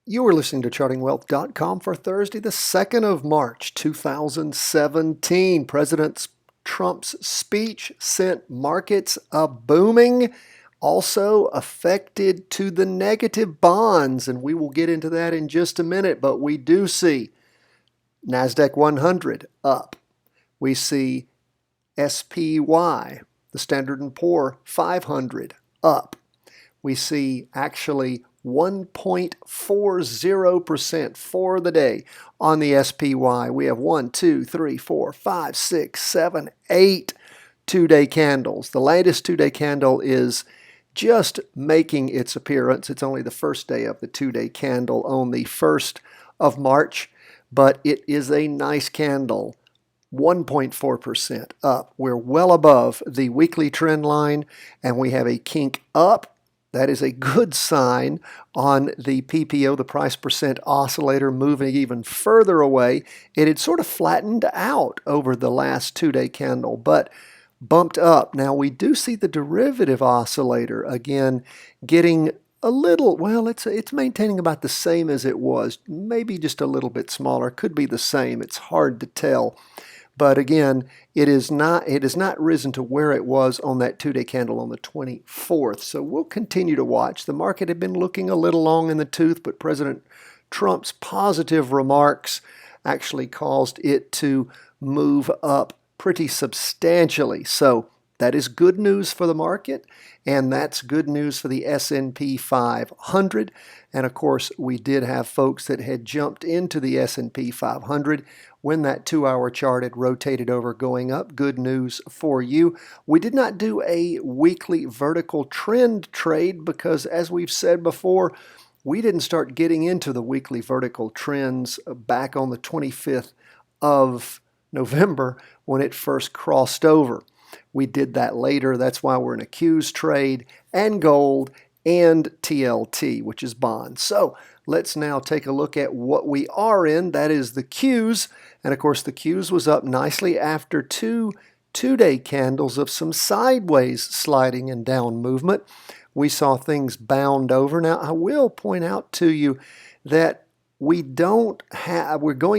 You are listening to chartingwealth.com for Thursday, the 2nd of March, 2017. President Trump's speech sent markets a-booming, also affected to the negative bonds, and we will get into that in just a minute, but we do see NASDAQ 100 up. We see SPY, the Standard & Poor's 500, up. We see actually 1.40% for the day on the SPY. We have 1, 2, 3, 4, 5, 6, 7, 8 two-day candles. The latest two-day candle is just making its appearance. It's only the first day of the two-day candle on the 1st of March, but it is a nice candle. 1.4% up. We're well above the weekly trend line, and we have a kink up. That is a good sign on the PPO, the price percent oscillator, moving even further away. It had sort of flattened out over the last two-day candle, but bumped up. Now we do see the derivative oscillator again getting a little, well, it's maintaining about the same as it was, maybe just a little bit smaller. Could be the same. It's hard to tell. But again, it has not risen to where it was on that two-day candle on the 24th. So we'll continue to watch. The market had been looking a little long in the tooth, but President Trump's positive remarks actually caused it to move up pretty substantially. So that is good news for the market, and that's good news for the S&P 500. And of course, we did have folks that had jumped into the S&P 500 when that 2-hour chart had rotated over going up. Good news for you. We did not do a weekly vertical trend trade because, as we've said before, we didn't start getting into the weekly vertical trends back on the 25th of November when it first crossed over. We did that later. That's why we're in a Qs trade and gold and TLT, which is bonds. So let's now take a look at what we are in. That is the Qs. And of course, the Qs was up nicely after two-day candles of some sideways sliding and down movement. We saw things bound over. Now, I will point out to you that we're going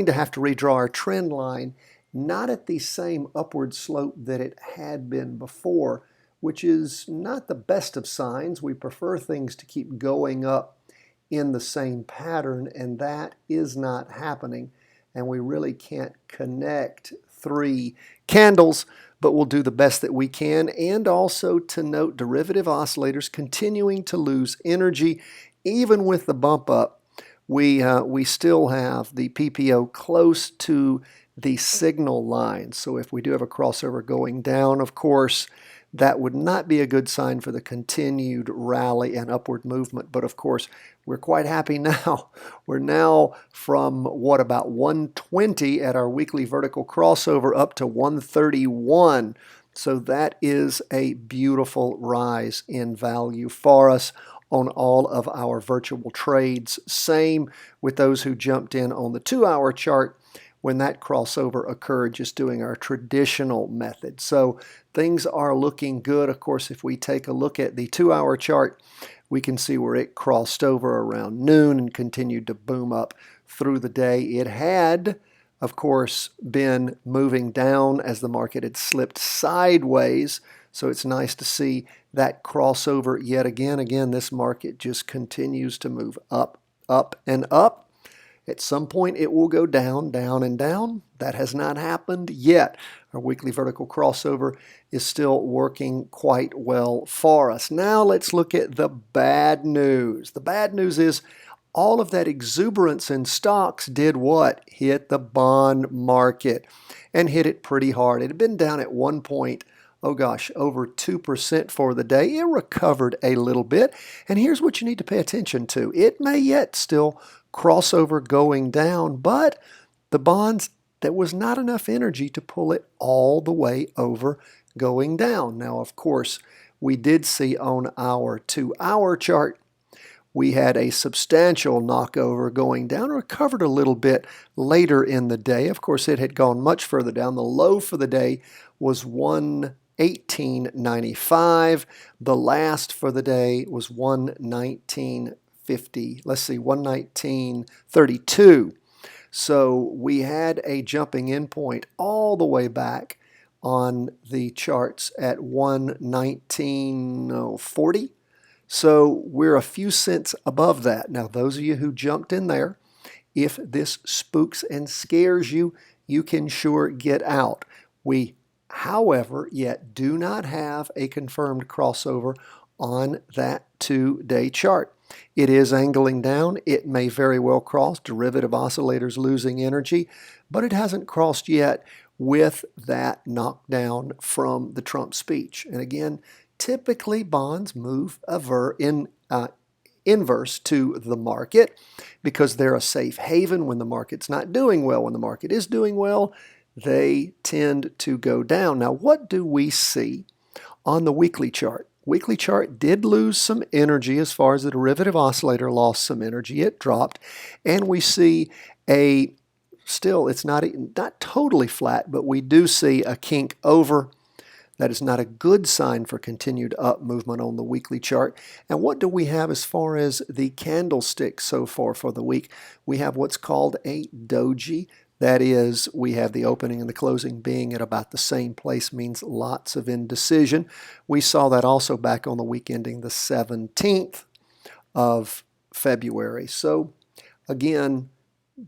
to have to redraw our trend line, not at the same upward slope that it had been before, which is not the best of signs. We prefer things to keep going up in the same pattern, and that is not happening. And we really can't connect three candles, but we'll do the best that we can. And also to note, derivative oscillators continuing to lose energy. Even with the bump up, we still have the PPO close to the signal line. So if we do have a crossover going down, of course, that would not be a good sign for the continued rally and upward movement. But of course, we're quite happy now. We're now from about 120 at our weekly vertical crossover up to 131. So that is a beautiful rise in value for us on all of our virtual trades. Same with those who jumped in on the 2-hour chart when that crossover occurred, just doing our traditional method. So things are looking good. Of course, if we take a look at the 2-hour chart, we can see where it crossed over around noon and continued to boom up through the day. It had, of course, been moving down as the market had slipped sideways. So it's nice to see that crossover yet again. Again, this market just continues to move up, up, and up. At some point, it will go down, down, and down. That has not happened yet. Our weekly vertical crossover is still working quite well for us. Now let's look at the bad news. The bad news is all of that exuberance in stocks did what? Hit the bond market and hit it pretty hard. It had been down at one point, over 2% for the day. It recovered a little bit. And here's what you need to pay attention to. It may yet still crossover going down, but the bonds, there was not enough energy to pull it all the way over going down. Now, of course, we did see on our 2-hour chart, we had a substantial knockover going down, recovered a little bit later in the day. Of course, it had gone much further down. The low for the day was 118.95. The last for the day was 119.50. 119.50. Let's see, 119.32. So we had a jumping in point all the way back on the charts at 119.40. So we're a few cents above that. Now, those of you who jumped in there, if this spooks and scares you, you can sure get out. We, however, yet do not have a confirmed crossover on that 2-day chart. It is angling down. It may very well cross. Derivative oscillators losing energy, but it hasn't crossed yet with that knockdown from the Trump speech. And again, typically bonds move inverse to the market because they're a safe haven when the market's not doing well. When the market is doing well, they tend to go down. Now, what do we see on the weekly chart? Weekly chart did lose some energy as far as the derivative oscillator lost some energy. It dropped, and we see still it's not totally flat, but we do see a kink over. That is not a good sign for continued up movement on the weekly chart. And what do we have as far as the candlestick so far for the week? We have what's called a doji. That is, we have the opening and the closing being at about the same place, means lots of indecision. We saw that also back on the week ending the 17th of February. So again,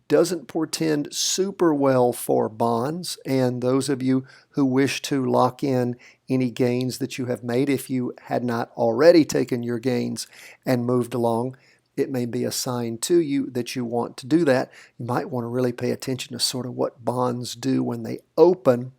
doesn't portend super well for bonds. And those of you who wish to lock in any gains that you have made, if you had not already taken your gains and moved along, it may be a sign to you that you want to do that. You might want to really pay attention to sort of what bonds do when they open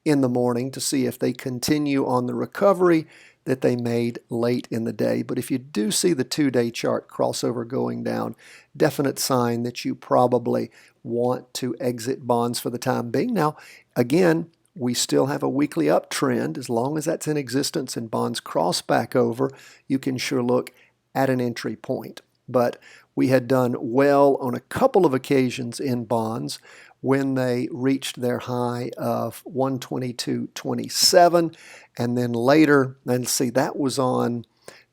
in the morning to see if they continue on the recovery that they made late in the day. But if you do see the 2-day chart crossover going down, definite sign that you probably want to exit bonds for the time being. Now, again, we still have a weekly uptrend. As long as that's in existence and bonds cross back over, you can sure look at an entry point. But we had done well on a couple of occasions in bonds when they reached their high of 122.27, and then later, let's see, that was on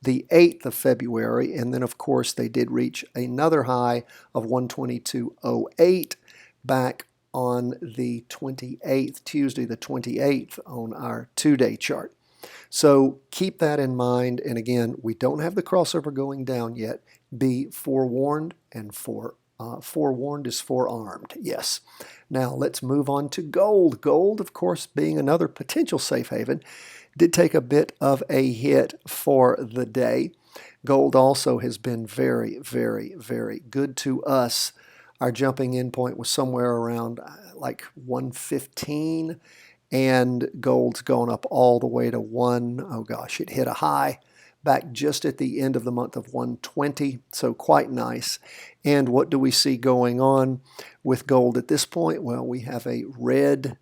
the 8th of February, and then of course they did reach another high of 122.08 back on the 28th, Tuesday the 28th on our 2-day chart. So keep that in mind. And again, we don't have the crossover going down yet. Be forewarned, and forewarned is forearmed. Yes. Now let's move on to gold. Gold, of course, being another potential safe haven, did take a bit of a hit for the day. Gold also has been very, very, very good to us. Our jumping in point was somewhere around like 115. And gold's gone up all the way to it hit a high back just at the end of the month of 120, so quite nice. And what do we see going on with gold at this point? Well, we have a red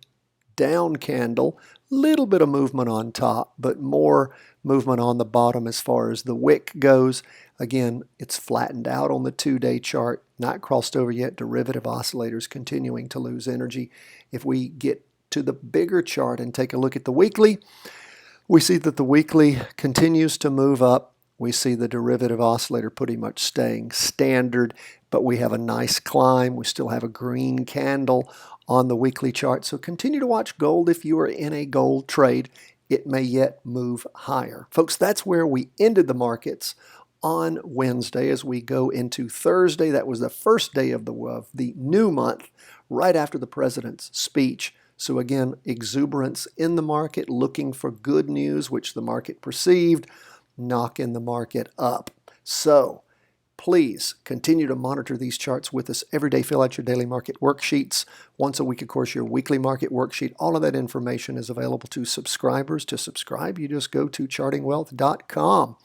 down candle, little bit of movement on top, but more movement on the bottom as far as the wick goes. Again, it's flattened out on the 2-day chart, not crossed over yet. Derivative oscillators continuing to lose energy. If we get to the bigger chart and take a look at the weekly, we see that the weekly continues to move up. We see the derivative oscillator pretty much staying standard, but we have a nice climb. We still have a green candle on the weekly chart. So continue to watch gold if you are in a gold trade. It may yet move higher. Folks, that's where we ended the markets on Wednesday. As we go into Thursday, that was the first day of the new month, right after the president's speech. So again, exuberance in the market, looking for good news, which the market perceived, knocking the market up. So please continue to monitor these charts with us every day. Fill out your daily market worksheets. Once a week, of course, your weekly market worksheet. All of that information is available to subscribers. To subscribe, you just go to chartingwealth.com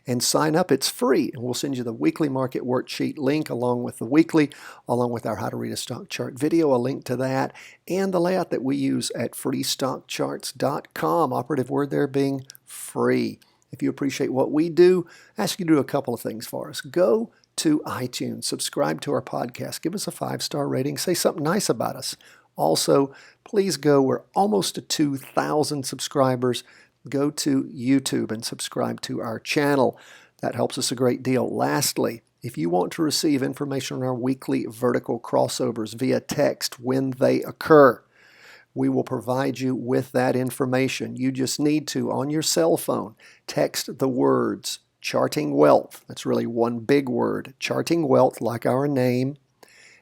and sign up. It's free, and we'll send you the weekly market worksheet link along with the weekly, along with our How to Read a Stock Chart video, a link to that, and the layout that we use at freestockcharts.com. Operative word there being free. If you appreciate what we do, I ask you to do a couple of things for us. Go to iTunes, subscribe to our podcast, give us a 5-star rating, say something nice about us. Also, please go, we're almost to 2,000 subscribers. Go to YouTube and subscribe to our channel. That helps us a great deal. Lastly, if you want to receive information on our weekly vertical crossovers via text when they occur, we will provide you with that information. You just need to, on your cell phone, text the words Charting Wealth. That's really one big word, Charting Wealth, like our name.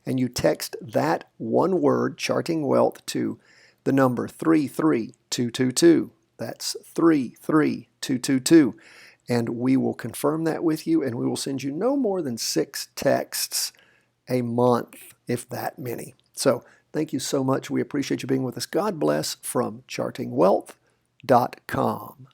And you text that one word, Charting Wealth, to the number 33222. That's 33222. And we will confirm that with you, and we will send you no more than 6 texts a month, if that many. So thank you so much. We appreciate you being with us. God bless from chartingwealth.com.